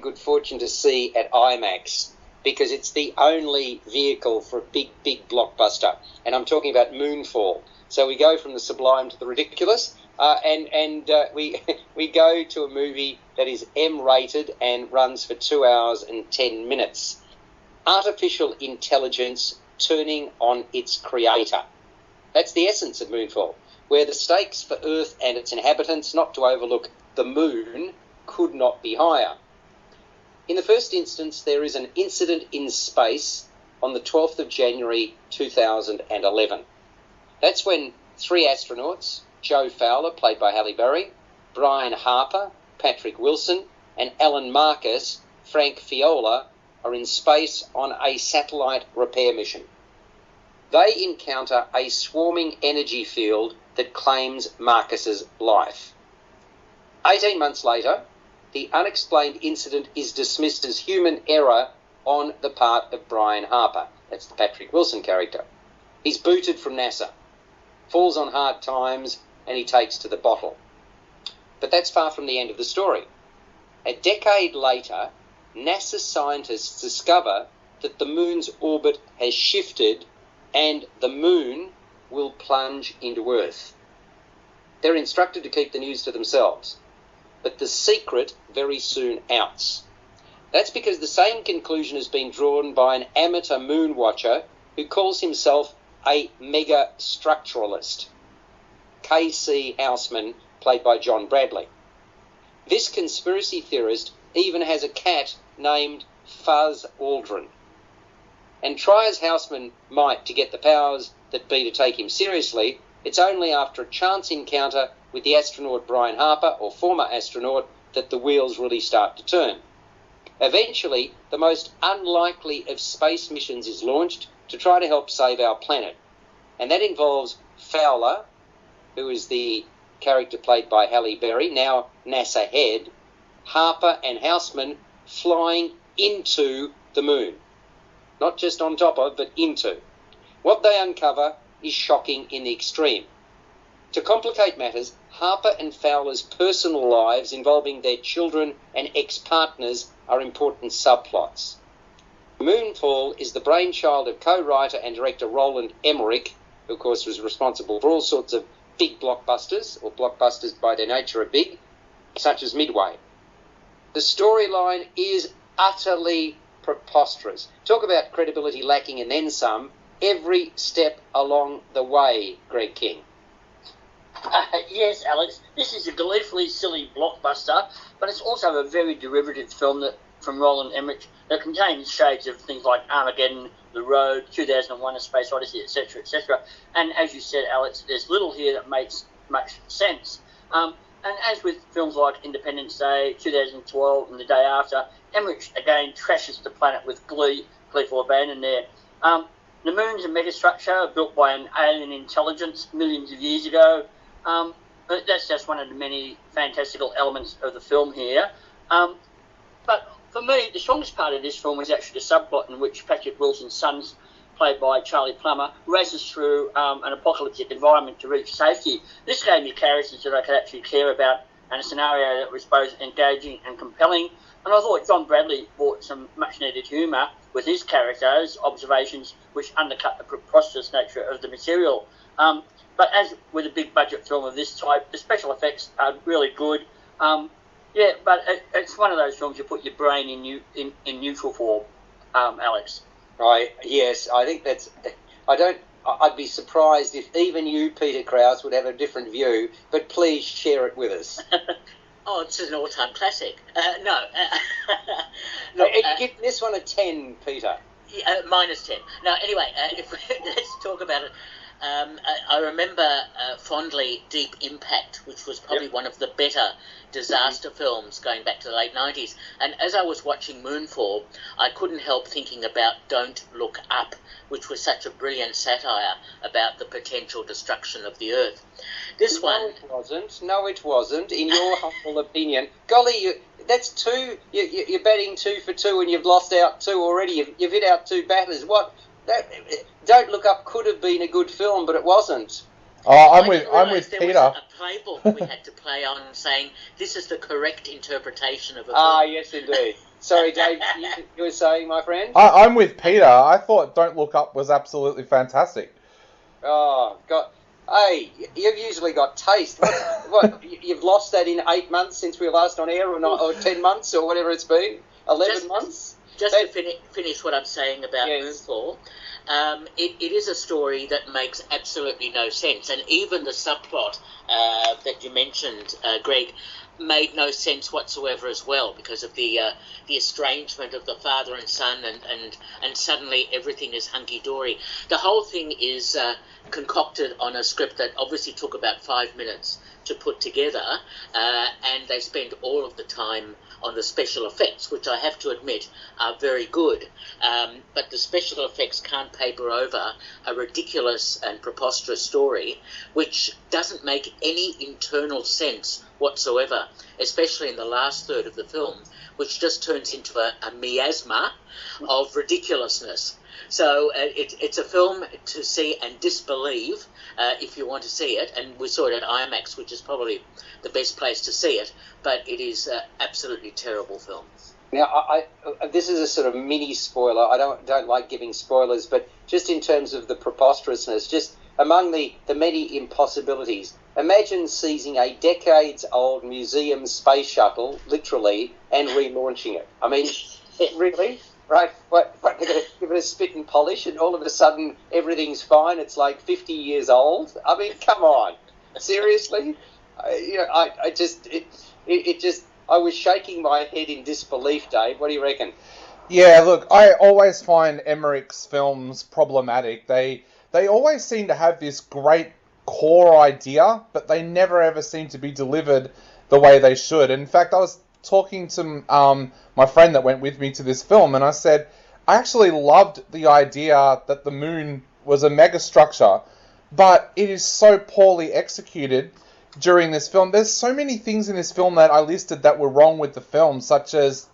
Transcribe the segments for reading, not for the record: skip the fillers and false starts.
good fortune to see at IMAX, because it's the only vehicle for a big, big blockbuster. And I'm talking about Moonfall. So we go from the sublime to the ridiculous, and we go to a movie that is M-rated and runs for 2 hours and 10 minutes. Artificial intelligence turning on its creator. That's the essence of Moonfall, where the stakes for Earth and its inhabitants, not to overlook the moon, could not be higher. In the first instance, there is an incident in space on the 12th of January 2011. That's when 3 astronauts, Joe Fowler, played by Halle Berry, Brian Harper, Patrick Wilson, and Alan Marcus, Frank Fiola, are in space on a satellite repair mission. They encounter a swarming energy field that claims Marcus's life. 18 months later, the unexplained incident is dismissed as human error on the part of Brian Harper. That's the Patrick Wilson character. He's booted from NASA, falls on hard times, and he takes to the bottle. But that's far from the end of the story. A decade later, NASA scientists discover that the moon's orbit has shifted and the moon will plunge into Earth. They're instructed to keep the news to themselves, but the secret very soon outs. That's because the same conclusion has been drawn by an amateur moon watcher who calls himself a mega structuralist, K.C. Houseman, played by John Bradley. This conspiracy theorist even has a cat named Fuzz Aldrin. And try as Houseman might to get the powers that be to take him seriously, it's only after a chance encounter with the astronaut Brian Harper, or former astronaut, that the wheels really start to turn. Eventually, the most unlikely of space missions is launched to try to help save our planet. And that involves Fowler, who is the character played by Halle Berry, now NASA head, Harper and Houseman flying into the moon. Not just on top of, but into. What they uncover is shocking in the extreme. To complicate matters, Harper and Fowler's personal lives involving their children and ex-partners are important subplots. Moonfall is the brainchild of co-writer and director Roland Emmerich, who of course was responsible for all sorts of big blockbusters, or blockbusters by their nature are big, such as Midway. The storyline is utterly preposterous. Talk about credibility lacking and then some, every step along the way, Greg King. Yes, Alex, this is a gleefully silly blockbuster, but it's also a very derivative film from Roland Emmerich that contains shades of things like Armageddon, The Road, 2001: A Space Odyssey, etc., etc. And as you said, Alex, there's little here that makes much sense. And as with films like Independence Day, 2012, and The Day After, Emmerich again trashes the planet with gleeful abandon there. The moon's a megastructure built by an alien intelligence millions of years ago. But that's just one of the many fantastical elements of the film here. But for me, the strongest part of this film is actually the subplot in which Patrick Wilson's son, played by Charlie Plummer, races through an apocalyptic environment to reach safety. This gave me characters that I could actually care about and a scenario that was both engaging and compelling. And I thought John Bradley brought some much-needed humour with his characters, observations which undercut the preposterous nature of the material. But as with a big-budget film of this type, the special effects are really good. But it's one of those films you put your brain in neutral for, Alex. Yes, I think that's... I'd be surprised if even you, Peter Krause, would have a different view, but please share it with us. Oh, it's an all-time classic. No. Give this one a 10, Peter. Minus 10. No, anyway, let's talk about it. I remember fondly Deep Impact, which was probably one of the better disaster films going back to the late 90s. And as I was watching Moonfall, I couldn't help thinking about Don't Look Up, which was such a brilliant satire about the potential destruction of the Earth. No, it wasn't. In your humble opinion. Golly, that's two. You're batting 2 for 2 and you've lost out 2 already. You've hit out 2 batters. What? Don't Look Up could have been a good film, but it wasn't. I I'm didn't realise with there Peter. was a playbook we had to play on saying this is the correct interpretation of a film. Ah, yes, indeed. Sorry, Dave, you were saying, my friend? I'm with Peter. I thought Don't Look Up was absolutely fantastic. Oh, God. Hey, you've usually got taste. What, you've lost that in 8 months since we were last on air, or not, or 10 months, or whatever it's been? 11 months? Just to finish what I'm saying about Yes. Moonfall, it is a story that makes absolutely no sense, and even the subplot that you mentioned, Greg, made no sense whatsoever as well, because of the estrangement of the father and son, and suddenly everything is hunky-dory. The whole thing is concocted on a script that obviously took about 5 minutes to put together, and they spend all of the time on the special effects, which I have to admit are very good. But the special effects can't paper over a ridiculous and preposterous story, which doesn't make any internal sense whatsoever, especially in the last third of the film, which just turns into a miasma of ridiculousness. So it's a film to see and disbelieve if you want to see it, and we saw it at IMAX, which is probably the best place to see it, but it is an absolutely terrible film. Now, I this is a sort of mini spoiler. I don't like giving spoilers, but just in terms of the preposterousness, just among the many impossibilities, imagine seizing a decades-old museum space shuttle, literally, and relaunching it. I mean, really? Right? What they're going to give it a spit and polish, and all of a sudden everything's fine? It's like 50 years old? I mean, come on. Seriously? I was shaking my head in disbelief, Dave. What do you reckon? Yeah, look, I always find Emmerich's films problematic. They always seem to have this great core idea, but they never ever seem to be delivered the way they should. In fact, I was talking to my friend that went with me to this film, and I said, I actually loved the idea that the moon was a megastructure, but it is so poorly executed during this film. There's so many things in this film that I listed that were wrong with the film, such as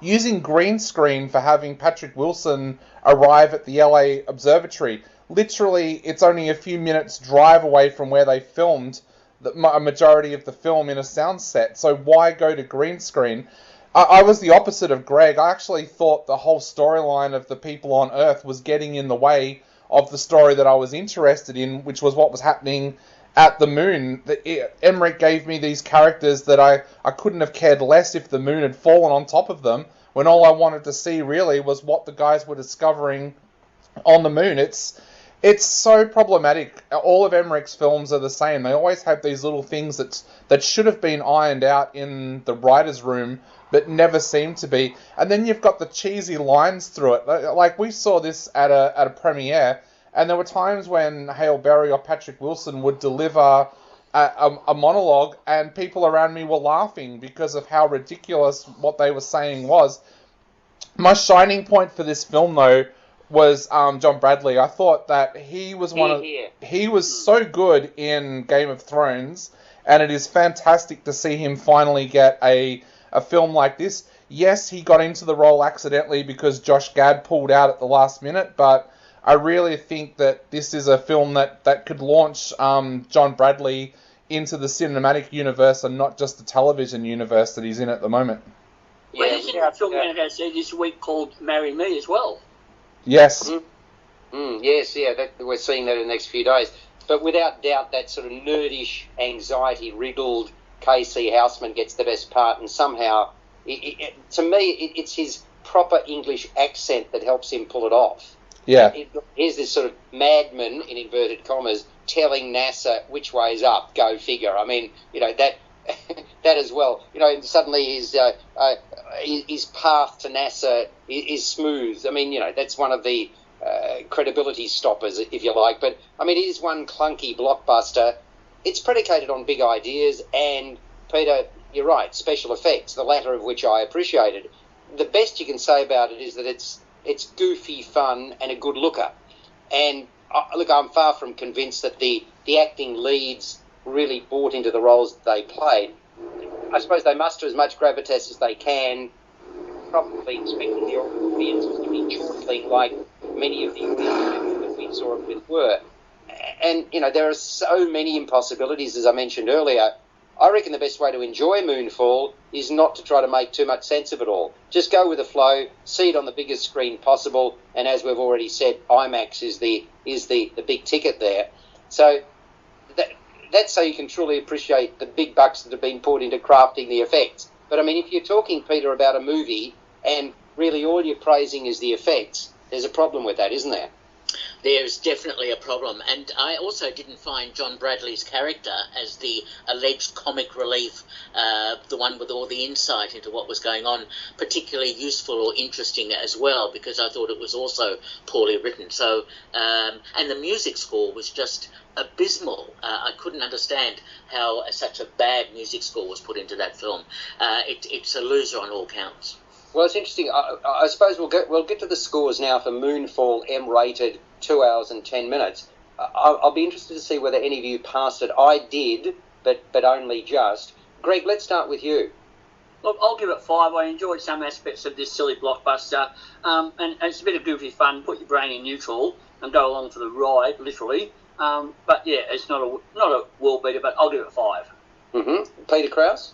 using green screen for having Patrick Wilson arrive at the LA Observatory. Literally, it's only a few minutes drive away from where they filmed a majority of the film in a sound set, so why go to green screen? I was the opposite of Greg. I actually thought the whole storyline of the people on Earth was getting in the way of the story that I was interested in, which was what was happening at the moon. Emmerich gave me these characters that I couldn't have cared less if the moon had fallen on top of them, when all I wanted to see really was what the guys were discovering on the moon. It's so problematic. All of Emmerich's films are the same. They always have these little things that should have been ironed out in the writer's room, but never seem to be. And then you've got the cheesy lines through it. Like, we saw this at a premiere, and there were times when Hale Berry or Patrick Wilson would deliver a monologue, and people around me were laughing because of how ridiculous what they were saying was. My shining point for this film, though, was John Bradley. I thought that he was he was so good in Game of Thrones, and it is fantastic to see him finally get a film like this. Yes, he got into the role accidentally because Josh Gad pulled out at the last minute, but I really think that this is a film that could launch John Bradley into the cinematic universe and not just the television universe that he's in at the moment. Well, he's in a film going to see this week called Marry Me as well. Yes. Yes, we're seeing that in the next few days. But without doubt, that sort of nerdish, anxiety-riddled K.C. Houseman gets the best part, and somehow, to me, it's his proper English accent that helps him pull it off. Yeah. Here's this sort of madman, in inverted commas, telling NASA which way's up, go figure. I mean, that that as well. And suddenly his path to NASA is smooth. I mean, that's one of the credibility stoppers, if you like. But, I mean, it is one clunky blockbuster. It's predicated on big ideas, and, Peter, you're right, special effects, the latter of which I appreciated. The best you can say about it is that it's goofy fun and a good looker. And, look, I'm far from convinced that the acting leads really bought into the roles that they played. I suppose they muster as much gravitas as they can, probably expecting the audiences to be chortling like many of the audiences that we saw it with were. And, you know, there are so many impossibilities, as I mentioned earlier. I reckon the best way to enjoy Moonfall is not to try to make too much sense of it all. Just go with the flow, see it on the biggest screen possible, and as we've already said, IMAX is the big ticket there. So that's so you can truly appreciate the big bucks that have been put into crafting the effects. But, I mean, if you're talking, Peter, about a movie and really all you're praising is the effects, there's a problem with that, isn't there? There's definitely a problem, and I also didn't find John Bradley's character as the alleged comic relief, the one with all the insight into what was going on, particularly useful or interesting as well, because I thought it was also poorly written. So, and the music score was just abysmal. I couldn't understand how such a bad music score was put into that film. It's a loser on all counts. Well, it's interesting. I suppose we'll get to the scores now for Moonfall, M-rated, 2 hours and 10 minutes. I'll be interested to see whether any of you passed it. I did, but only just. Greg, let's start with you. Look, I'll give it 5. I enjoyed some aspects of this silly blockbuster, and it's a bit of goofy fun. Put your brain in neutral and go along for the ride, literally. But yeah, it's not a world beater, but I'll give it 5. Mm-hmm. Peter Krause?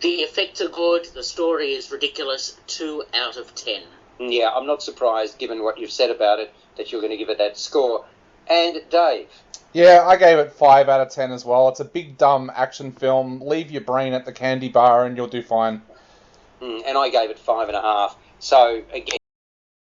The effects are good. The story is ridiculous. 2 out of 10. Yeah, I'm not surprised, given what you've said about it, that you're going to give it that score. And Dave? Yeah, I gave it 5 out of 10 as well. It's a big, dumb action film. Leave your brain at the candy bar and you'll do fine. And I gave it 5.5. So, again,